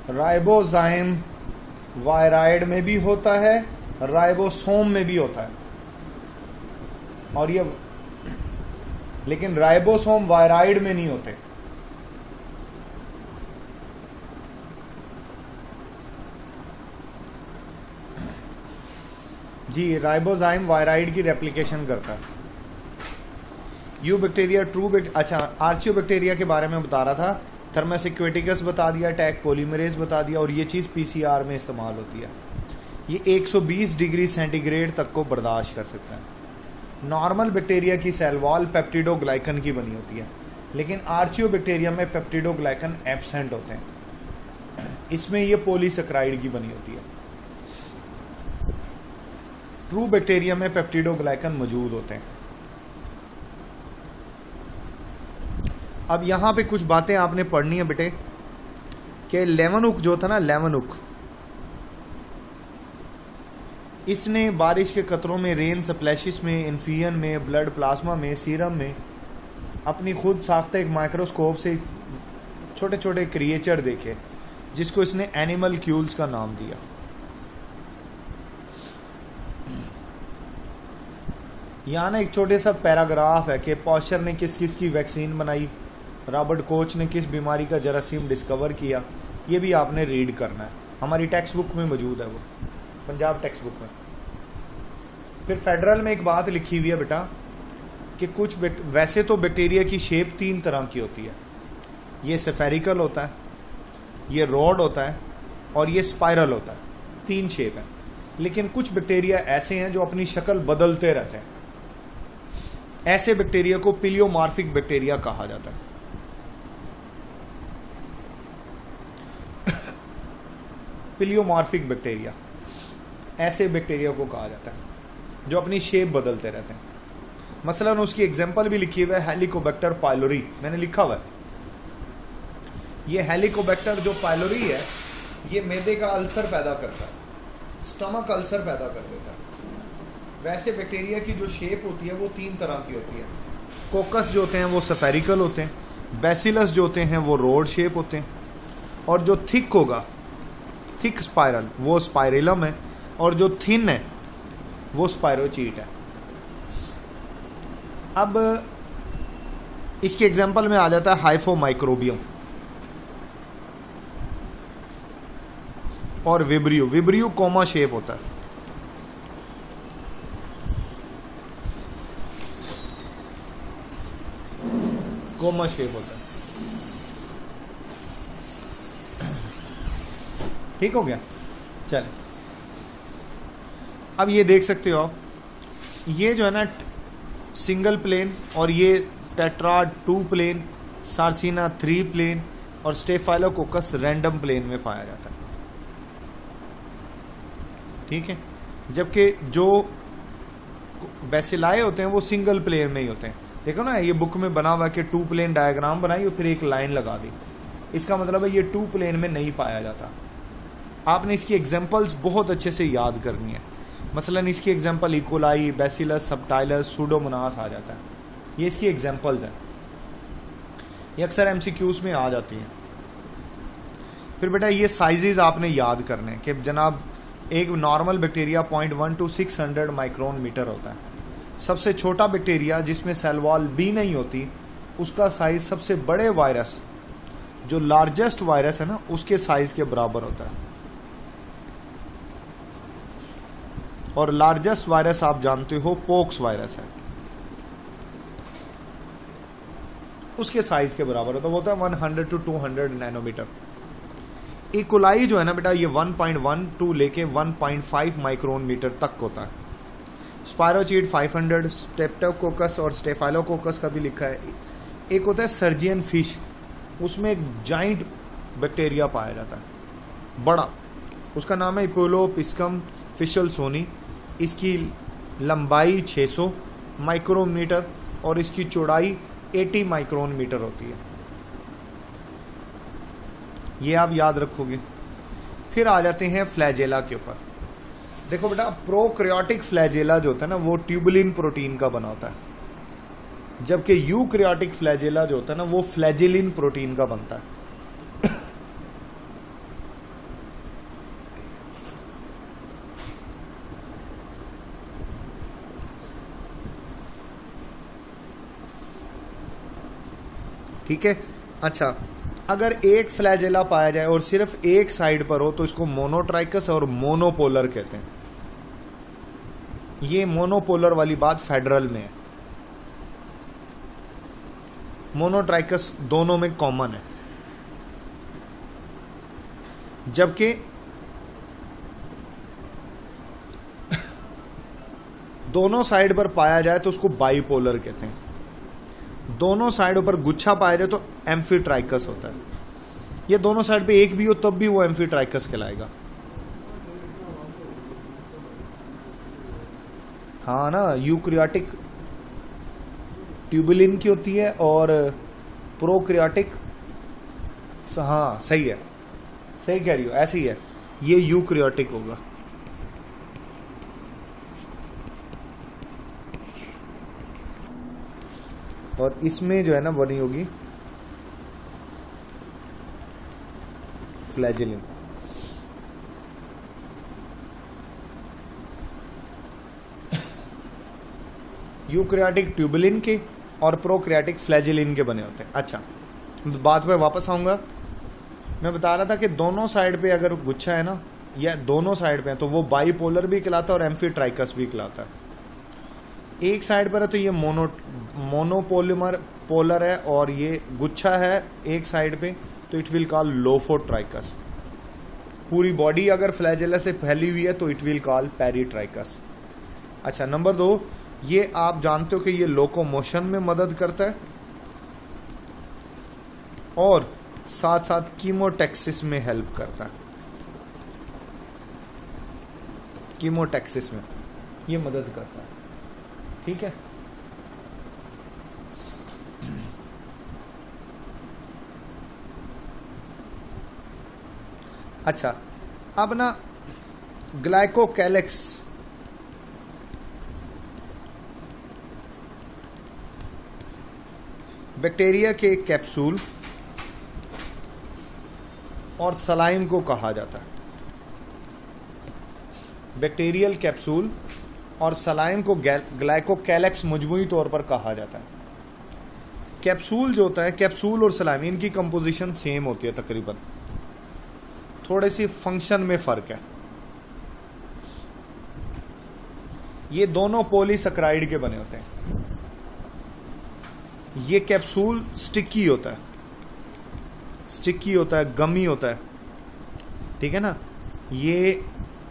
राइबोजाइम वायराइड में भी होता है, राइबोसोम में भी होता है। और ये लेकिन राइबोसोम वायराइड में नहीं होते। जी, राइबोजाइम वायराइड की रेप्लिकेशन करता है। यू बैक्टीरिया, अच्छा आर्चियो बैक्टीरिया के बारे में बता रहा था, थर्मस एक्वेटिकस बता दिया, टैग पॉलीमरेज बता दिया, और ये चीज पीसीआर में इस्तेमाल होती है। ये 120 डिग्री सेंटीग्रेड तक को बर्दाश्त कर सकता है। नॉर्मल बैक्टीरिया की सेल वॉल पेप्टिडोग्लाइकन की बनी होती है, लेकिन आर्चियो बैक्टीरिया में पेप्टिडोग्लाइकन एब्सेंट होते हैं। इसमें ये पॉलीसेकेराइड की बनी होती है। ट्रू बैक्टीरिया में पेप्टिडोग्लाइकन मौजूद होते हैं। अब यहां पे कुछ बातें आपने पढ़नी है बेटे, कि लेवनुक जो था ना, लेवनुक, इसने बारिश के कतरों में, रेन स्प्लैशेस में, इन्फियन में, ब्लड प्लाज्मा में, सीरम में अपनी खुद साख्ता एक माइक्रोस्कोप से छोटे छोटे क्रिएचर देखे, जिसको इसने एनिमल क्यूल्स का नाम दिया। यहां ना एक छोटे सा पैराग्राफ है कि पॉस्चर ने किस किस की वैक्सीन बनाई, रॉबर्ट कोच ने किस बीमारी का जरासीम डिस्कवर किया। ये भी आपने रीड करना है, हमारी टेक्स्ट बुक में मौजूद है, वो पंजाब टेक्स्ट बुक में। फिर फेडरल में एक बात लिखी हुई है बेटा कि कुछ वैसे तो बैक्टीरिया की शेप 3 तरह की होती है। ये स्फेरिकल होता है, ये रॉड होता है, और ये स्पाइरल होता है। 3 शेप है। लेकिन कुछ बैक्टीरिया ऐसे हैं जो अपनी शक्ल बदलते रहते हैं। ऐसे बैक्टीरिया को पिलियोमार्फिक बैक्टीरिया कहा जाता है। पिलियोमार्फिक बैक्टीरिया, ऐसे बैक्टीरिया को कहा जाता है जो अपनी शेप बदलते रहते हैं। मसलन उसकी एग्जांपल भी लिखी हुई है, हेलिकोबैक्टर पाइलोरी, मैंने लिखा हुआ है। ये हेलिकोबैक्टर जो पाइलोरी है, ये मैदे का अल्सर पैदा करता है, स्टमक अल्सर पैदा कर देता है। वैसे बैक्टीरिया की जो शेप होती है वो 3 तरह की होती है। कोकस जो होते हैं वो स्फेरिकल होते हैं, बैसिलस जो होते हैं वो रोड शेप होते हैं, और जो थिक होगा, थिक स्पाइरल, वो स्पाइरेलम है, और जो थिन है वो स्पाइरोचीट है। अब इसके एग्जांपल में आ जाता है हाइफोमाइक्रोबियम और विब्रियो। विब्रियो कोमा शेप होता है। कोमा शेप होता है। ठीक हो गया? चल, अब ये देख सकते हो आप, ये जो है ना सिंगल प्लेन, और ये टेट्रा 2 प्लेन, सार्सिना 3 प्लेन, और स्टेफाइलोकोकस रैंडम प्लेन में पाया जाता है। ठीक है? जबकि जो बैसिलाई होते हैं वो सिंगल प्लेन में ही होते हैं। देखो ना, ये बुक में बना हुआ कि 2 प्लेन डायग्राम बनाई और फिर एक लाइन लगा दी। इसका मतलब है ये 2 प्लेन में नहीं पाया जाता। आपने इसकी एग्जांपल्स बहुत अच्छे से याद करनी है। मसलन इसकी एग्जांपल इकोलाई, बैसिलस सबटाइलस, सूडोमोनास आ जाता है। ये इसकी एग्जांपल्स हैं, ये अक्सर एमसीक्यूज में आ जाती हैं। फिर बेटा ये साइजेस आपने याद करने कि जनाब एक normal bacteria 0.1 to 600 micron metre होता है। सबसे छोटा बैक्टीरिया जिसमें सेल वॉल भी नहीं होती, उसका साइज सबसे बड़े वायरस, जो लार्जेस्ट वायरस है ना, उसके साइज के बराबर होता है। और लार्जेस्ट वायरस आप जानते हो पोक्स वायरस है, उसके साइज के बराबर होता है, वो होता है 100 to 200 नैनोमीटर। इकोलाई जो है ना बेटा, ये 1.1 to लेके 1.5 माइक्रोन मीटर तक होता है। स्पायरोचीट 500, स्टेप्टोकोकस और स्टेफाइलोकोकस का भी लिखा है। एक होता है सर्जियन फिश, उसमें एक जाइंट बैक्टीरिया पाया जाता है, बड़ा, उसका नाम है इपोलोपिस्कम फिशलसोनी। इसकी लंबाई 600 माइक्रोमीटर और इसकी चौड़ाई 80 माइक्रोन मीटर होती है। ये आप याद रखोगे। फिर आ जाते हैं फ्लैजेला के ऊपर। देखो बेटा, प्रोकैरियोटिक फ्लैजेला जो होता है ना, वो ट्यूबुलिन प्रोटीन का बना होता है, जबकि यूकैरियोटिक फ्लैजेला जो होता है ना, वो फ्लैजेलिन प्रोटीन का बनता है। ठीक है। अच्छा, अगर एक फ्लैजेला पाया जाए और सिर्फ एक साइड पर हो तो इसको मोनोट्राइकस और मोनोपोलर कहते हैं। ये मोनोपोलर वाली बात फेडरल में है, मोनोट्राइकस दोनों में कॉमन है। जबकि दोनों साइड पर पाया जाए तो उसको बाइपोलर कहते हैं। दोनों साइडों पर गुच्छा पाया जाए तो एम्फीट्राइकस होता है। ये दोनों साइड पे एक भी हो तब भी वो एम्फीट्राइकस कहलाएगा। हाँ ना, यूक्रियाटिक ट्यूबुलिन की होती है और प्रोक्रियाटिक, हाँ सही है, सही कह रही हो, ऐसे ही है, ये यूक्रियाटिक होगा। और इसमें जो है ना बनी होगी फ्लैजेलिन। यूक्रियाटिक ट्यूबुलिन के और प्रोक्रियाटिक फ्लैजेलिन के बने होते हैं। अच्छा, बात पे वापस आऊंगा। मैं बता रहा था कि दोनों साइड पे अगर गुच्छा है ना, या दोनों साइड पे है, तो वो बाइपोलर भी कहलाता है और एम्फीट्राइकस भी कहलाता है। एक साइड पर है तो ये मोनोपोलिमर पोलर है, और ये गुच्छा है एक साइड पे तो इट विल कॉल लोफोट्राइकस। पूरी बॉडी अगर फ्लैजेला से फैली हुई है तो इट विल कॉल पेरिट्राइकस। अच्छा, नंबर 2, ये आप जानते हो कि ये लोकोमोशन में मदद करता है और साथ साथ कीमोटैक्सिस में हेल्प करता है। कीमोटैक्सिस में ये मदद करता है, ठीक है। अच्छा, अब ना ग्लाइकोकैलेक्स, बैक्टीरिया के कैप्सूल और सलाइम को कहा जाता है। बैक्टीरियल कैप्सूल और सलाइम को ग्लाइकोकैलेक्स मजमूई तौर पर कहा जाता है। कैप्सूल जो होता है, कैप्सूल और सलाइम, इनकी कंपोजिशन सेम होती है तकरीबन, थोड़ी सी फंक्शन में फर्क है। ये दोनों पॉलीसैकेराइड के बने होते हैं। ये कैप्सूल स्टिकी होता है, स्टिकी होता है, गमी होता है, ठीक है ना। ये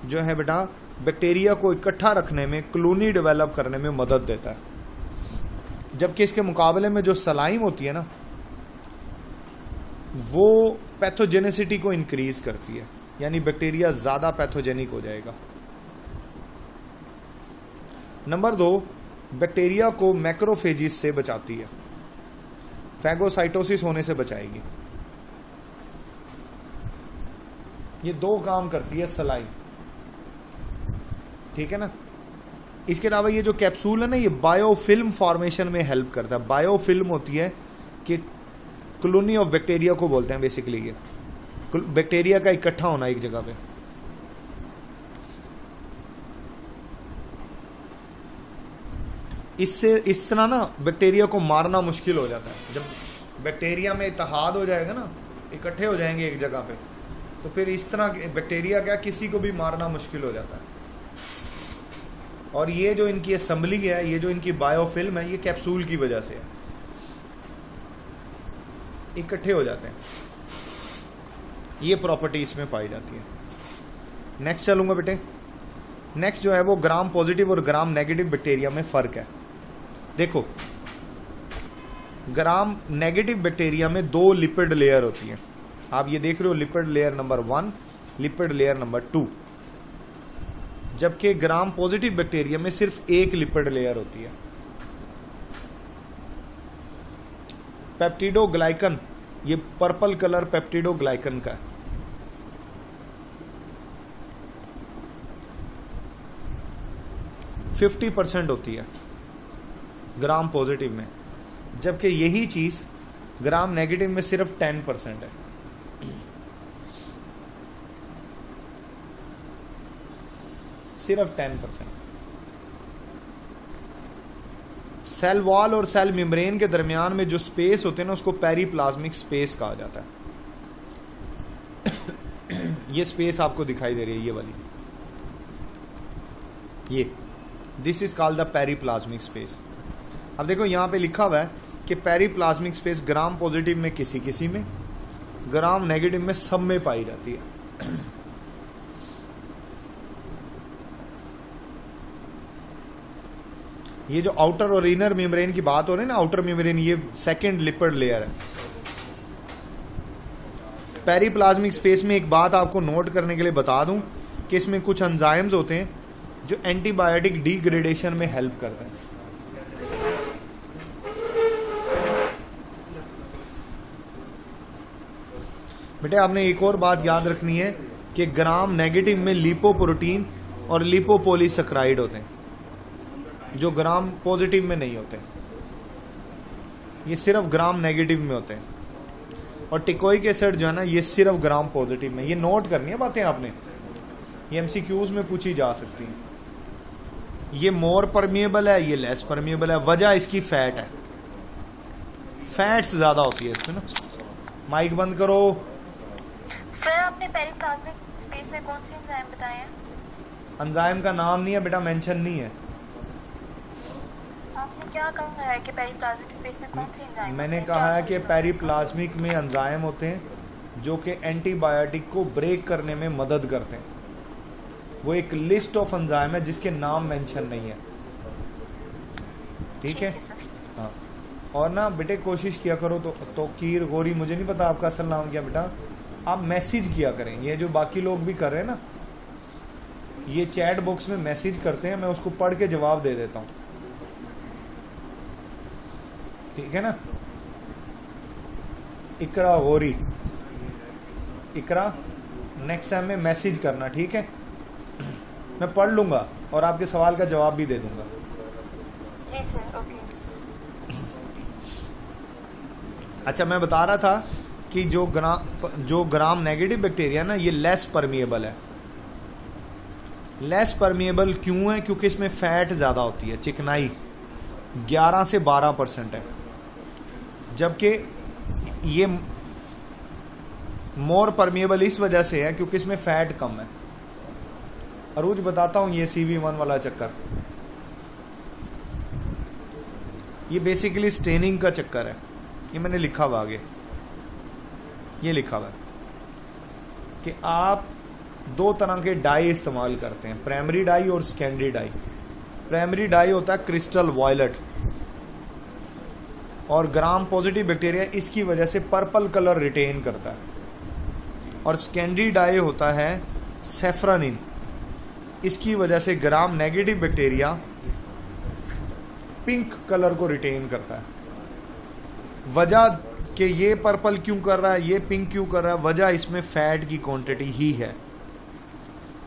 जो है बेटा बैक्टीरिया को इकट्ठा रखने में, कॉलोनी डेवलप करने में मदद देता है। जबकि इसके मुकाबले में जो सलाइम होती है ना, वो पैथोजेनिसिटी को इंक्रीज करती है, यानी बैक्टीरिया ज्यादा पैथोजेनिक हो जाएगा। नंबर 2, बैक्टीरिया को मैक्रोफेजिस से बचाती है, फैगोसाइटोसिस होने से बचाएगी। ये 2 काम करती है सलाइम, ठीक है ना। इसके अलावा ये जो कैप्सूल है ना, ये बायोफिल्म फॉर्मेशन में हेल्प करता है। बायोफिल्म होती है कि कॉलोनी ऑफ बैक्टीरिया को बोलते हैं बेसिकली, ये बैक्टीरिया का इकट्ठा होना एक जगह पे। इससे इस तरह ना बैक्टीरिया को मारना मुश्किल हो जाता है। जब बैक्टीरिया में इत्तेहाद हो जाएगा ना, इकट्ठे हो जाएंगे एक जगह पे, तो फिर इस तरह बैक्टीरिया क्या किसी को भी मारना मुश्किल हो जाता है। और ये जो इनकी असेंबली है, ये जो इनकी बायोफिल्म है, ये कैप्सूल की वजह से है, इकट्ठे हो जाते हैं। ये प्रॉपर्टी इसमें पाई जाती है। नेक्स्ट चलूंगा बेटे। नेक्स्ट जो है वो ग्राम पॉजिटिव और ग्राम नेगेटिव बैक्टीरिया में फर्क है। देखो, ग्राम नेगेटिव बैक्टीरिया में 2 लिपिड लेयर होती हैं। आप ये देख रहे हो, lipid layer number 1, lipid layer number 2। जबकि ग्राम पॉजिटिव बैक्टीरिया में सिर्फ 1 लिपिड लेयर होती है। पेप्टिडोग्लाइकन, ये पर्पल कलर पेप्टिडोग्लाइकन का है। %50 होती है ग्राम पॉजिटिव में, जबकि यही चीज ग्राम नेगेटिव में सिर्फ 10% है। सिर्फ 10%। सेल वॉल और सेल मेम्ब्रेन के दरमियान में जो स्पेस होते हैं ना उसको पेरीप्लाज्मिक स्पेस कहा जाता है। ये स्पेस आपको दिखाई दे रही है, ये वाली, ये this is called the periplasmic space. अब देखो यहां पे लिखा हुआ है कि पेरीप्लाज्मिक स्पेस ग्राम पॉजिटिव में किसी किसी में, ग्राम नेगेटिव में सब में पाई जाती है। ये जो आउटर और इनर मेम्ब्रेन की बात हो रही है ना, आउटर मेम्ब्रेन ये सेकंड लिपिड लेयर है। पेरीप्लाज्मिक स्पेस में एक बात आपको नोट करने के लिए बता दूं कि इसमें कुछ एंजाइम्स होते हैं जो एंटीबायोटिक डिग्रेडेशन में हेल्प करते हैं। बेटे आपने एक और बात याद रखनी है कि ग्राम नेगेटिव में लिपोप्रोटीन और लिपोपोलीसेकेराइड होते हैं जो ग्राम पॉजिटिव में नहीं होते, ये सिर्फ ग्राम नेगेटिव में होते हैं। और टिकोइक एसिड जो है ना ये सिर्फ ग्राम पॉजिटिव में। ये नोट करनी है बातें आपने, ये एमसीक्यूज में पूछी जा सकती हैं। ये मोर परमिएबल है, ये लेस परमिएबल है। वजह इसकी फैट है, फैट्स ज्यादा होती है इसमें ना। माइक बंद करो। सर आपने पेरीप्लाज्मिक स्पेस में कौन से एंजाइम बताए हैं? एंजाइम का नाम नहीं है बेटा, मेंशन नहीं है। आपने क्या कहा है कि पेरीप्लाज्मिक स्पेस में कौन से एंजाइम? मैंने कहा है कि पेरीप्लाज्मिक में एंजाइम होते हैं जो कि एंटीबायोटिक को ब्रेक करने में मदद करते हैं। वो एक लिस्ट ऑफ एंजाइम है जिसके नाम मेंशन नहीं है, ठीक है? हाँ, और ना बेटे कोशिश किया करो तो कीर गोरी, मुझे नहीं पता आपका असल नाम क्या बेटा, आप मैसेज किया करें। ये जो बाकी लोग भी कर रहे हैं ना, ये चैट बॉक्स में मैसेज करते हैं, मैं उसको पढ़ के जवाब दे देता हूं, ठीक है ना? इकरा गोरी, इकरा, नेक्स्ट टाइम में मैसेज करना, ठीक है? मैं पढ़ लूंगा और आपके सवाल का जवाब भी दे दूंगा। जी सर, ओके। अच्छा, मैं बता रहा था कि जो ग्राम नेगेटिव बैक्टीरिया ना ये लेस परमिएबल है। लेस परमिएबल क्यों है? क्योंकि इसमें फैट ज्यादा होती है, चिकनाई 11 से 12% है, जबकि ये मोर परमिएबल इस वजह से है क्योंकि इसमें फैट कम है। अरूज बताता हूं, ये CV1 वाला चक्कर, ये बेसिकली स्टेनिंग का चक्कर है। ये मैंने लिखा हुआ आगे, ये लिखा हुआ है कि आप दो तरह के डाई इस्तेमाल करते हैं, प्राइमरी डाई और सेकेंडरी डाई। प्राइमरी डाई होता है क्रिस्टल वायलेट, और ग्राम पॉजिटिव बैक्टीरिया इसकी वजह से पर्पल कलर रिटेन करता है। और सेकेंडरी डाई होता है सेफ्रानिन, इसकी वजह से gram negative bacteria pink colour को रिटेन करता है। वजह कि ये पर्पल क्यों कर रहा है, ये पिंक क्यों कर रहा है, वजह इसमें फैट की क्वांटिटी ही है।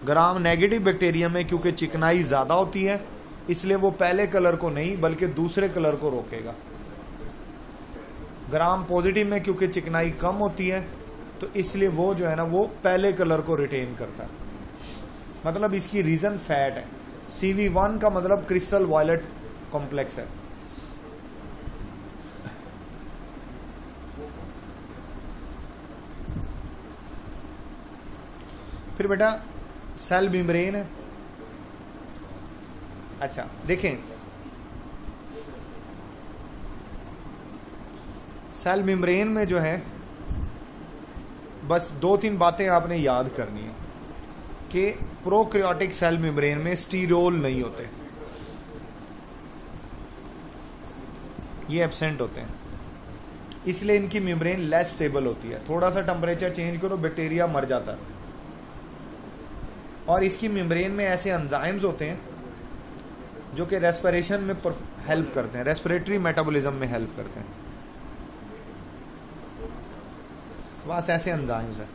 ग्राम नेगेटिव बैक्टीरिया में क्योंकि चिकनाई ज्यादा होती है, इसलिए वो पहले कलर को नहीं बल्कि दूसरे कलर को रोकेगा। ग्राम पॉजिटिव में क्योंकि चिकनाई कम होती है, तो इसलिए वो जो है ना वो पहले कलर को रिटेन करता है। मतलब इसकी रीजन फैट है। CV1 का मतलब क्रिस्टल वायलेट कॉम्प्लेक्स है। फिर बेटा सेल मेम्ब्रेन है। अच्छा देखें, सेल मेम्ब्रेन में जो है बस 2-3 बातें आपने याद करनी है कि प्रोकैरियोटिक सेल मेम्ब्रेन में स्टीरोल नहीं होते, ये एब्सेंट होते हैं, इसलिए इनकी मेम्ब्रेन लेस स्टेबल होती है। थोड़ा सा टेम्परेचर चेंज करो बैक्टीरिया मर जाता है। और इसकी मेम्ब्रेन में ऐसे एंजाइम्स होते हैं जो कि रेस्पिरेशन में हेल्प करते हैं, रेस्पिरेटरी मेटाबॉलिज्म में हेल्प करते हैं। बस ऐसे एंजाइम्स हैं।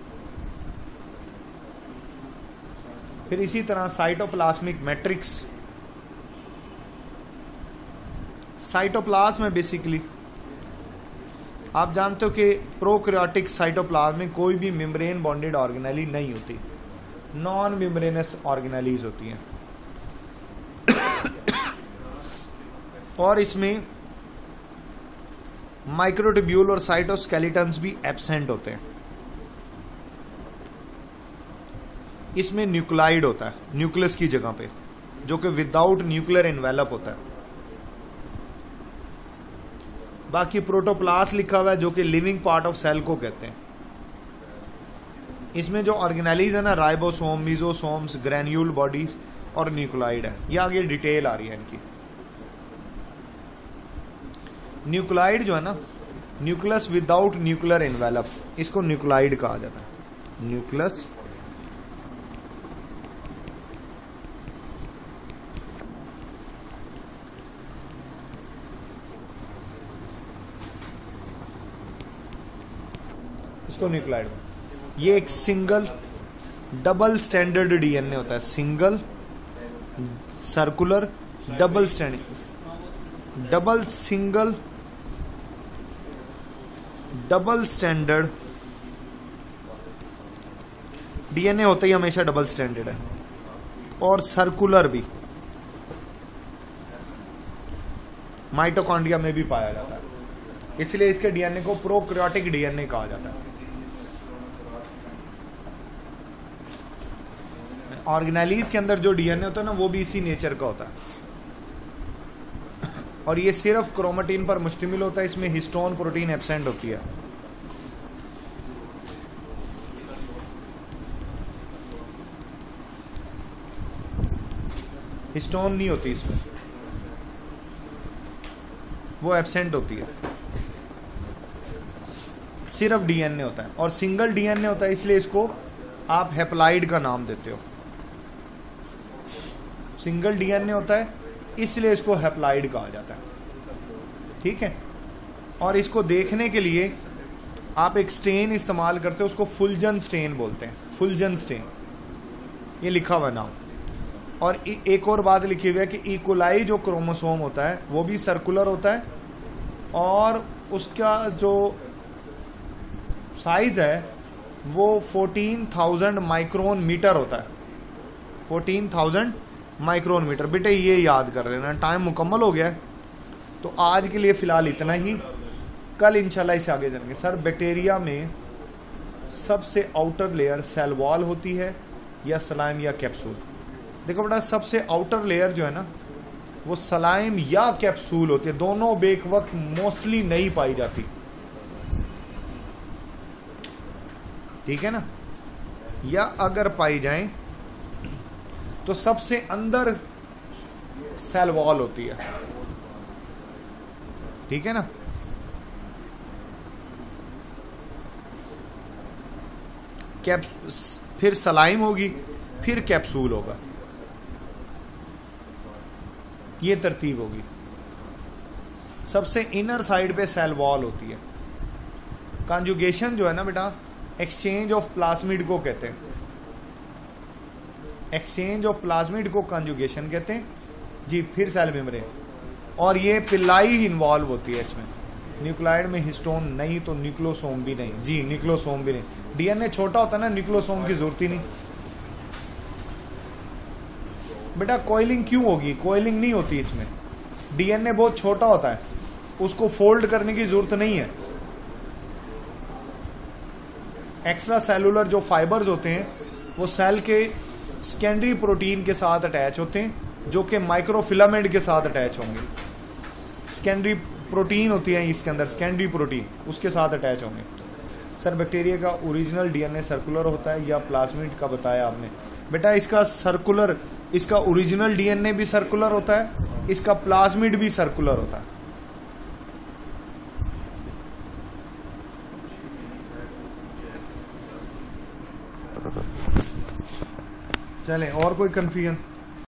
फिर इसी तरह साइटोप्लाज्मिक मैट्रिक्स, साइटोप्लाज्म में बेसिकली आप जानते हो कि प्रोकैरियोटिक साइटोप्लाज्म में कोई भी मेम्ब्रेन बॉन्डेड ऑर्गेनेली नहीं होती, नॉन मेम्ब्रेनस ऑर्गेनेलीज होती हैं। और इसमें माइक्रोट्यूब्यूल और साइटोस्केलेटन्स भी एब्सेंट होते हैं। इसमें न्यूक्लाइड होता है न्यूक्लियस की जगह पे, जो कि विदाउट न्यूक्लियर एनवेलप होता है। बाकी प्रोटोप्लास्ट लिखा हुआ है जो कि लिविंग पार्ट ऑफ सेल को कहते हैं। इसमें जो ऑर्गेनेलीज है ना, राइबोसोम, मीजोसोम्स, ग्रेन्यूल बॉडीज और न्यूक्लाइड है। ये आगे डिटेल आ रही है इनकी। न्यूक्लाइड जो है ना, न्यूक्लियस विदाउट न्यूक्लियर एनवेलप, इसको न्यूक्लाइड कहा जाता है। न्यूक्लियस इसको न्यूक्लाइड। ये एक सिंगल डबल स्टैंडर्ड डीएनए होता है। Single circular double standard double single double standard DNA होता ही हमेशा डबल स्टैंडर्ड है, और सर्कुलर भी माइटोकॉन्ड्रिया में भी पाया जाता है, इसलिए इसके डीएनए को प्रोकैरियोटिक डीएनए कहा जाता है। ऑर्गेनेलीज के अंदर जो डीएनए होता है ना, वो भी इसी नेचर का होता है, और ये सिर्फ क्रोमेटिन पर मुश्तमिल होता है। इसमें हिस्टोन प्रोटीन एब्सेंट होती है। हिस्टोन नहीं होती इसमें, वो एब्सेंट होती है। सिर्फ डीएनए होता है, और सिंगल डीएनए होता है, इसलिए इसको आप हैप्लाइड का नाम देते हो। सिंगल डीएनए होता है इसलिए इसको हैप्लाइड कहा जाता है, ठीक है। और इसको देखने के लिए आप एक स्टेन इस्तेमाल करते हो, उसको फुलजन स्टेन बोलते हैं। फुलजन स्टेन, ये लिखा हुआ नाम। और एक और बात लिखी हुई है कि इकोलाई जो क्रोमोसोम होता है वो भी सर्कुलर होता है, और उसका जो साइज है वो 14,000 माइक्रोन मीटर होता है। 14,000 माइक्रोन मीटर। बेटे ये याद कर लेना। टाइम मुकम्मल हो गया है, तो आज के लिए फिलहाल इतना ही। कल इंशाल्लाह इससे आगे जाएंगे। सर, बैक्टीरिया में सबसे आउटर लेयर सेल वॉल होती है या सलाइम या कैप्सूल? देखो बेटा, सबसे आउटर लेयर जो है ना, वो सलाइम या कैप्सूल होती है। दोनों बेक वक्त मोस्टली नहीं पाई जाती, ठीक है ना। या अगर पाई जाए तो सबसे अंदर सेल वॉल होती है, ठीक है ना। फिर सलाइम होगी, फिर कैप्सूल होगा। ये तरतीब होगी। सबसे इनर साइड पे सेल वॉल होती है। कॉन्जुगेशन जो है ना बेटा, एक्सचेंज ऑफ प्लाज्मिड को कहते हैं। एक्सचेंज ऑफ प्लाज्मिड को कॉन्जुगेशन कहते हैं जी। फिर सेल मेम्ब्रेन, और ये पिलाई इन्वॉल्व होती है इसमें। न्यूक्लाइड में हिस्टोन नहीं तो न्यूक्लोसोम भी नहीं जी। न्यूक्लोसोम भी नहीं। डीएनए छोटा होता है ना, न्यूक्लोसोम की जरूरत ही नहीं। बेटा कॉइलिंग क्यों होगी? कॉइलिंग नहीं होती इसमें। डीएनए बहुत छोटा होता है, उसको फोल्ड करने की जरूरत नहीं है। एक्स्ट्रा सेलुलर जो फाइबर्स होते हैं वो सेल के सेकेंडरी प्रोटीन के साथ अटैच होते हैं, जो कि माइक्रोफिलामेंट के साथ अटैच होंगे। सेकेंडरी प्रोटीन होती है इसके अंदर, सेकेंडरी प्रोटीन, उसके साथ अटैच होंगे। सर, बैक्टीरिया का ओरिजिनल डीएनए सर्कुलर होता है या प्लाज्मिड का बताया आपने? बेटा इसका सर्कुलर, इसका ओरिजिनल डीएनए भी सर्कुलर होता है, इसका प्लाज्मिड भी सर्कुलर होता है। चलें, और कोई कंफ्यूजन?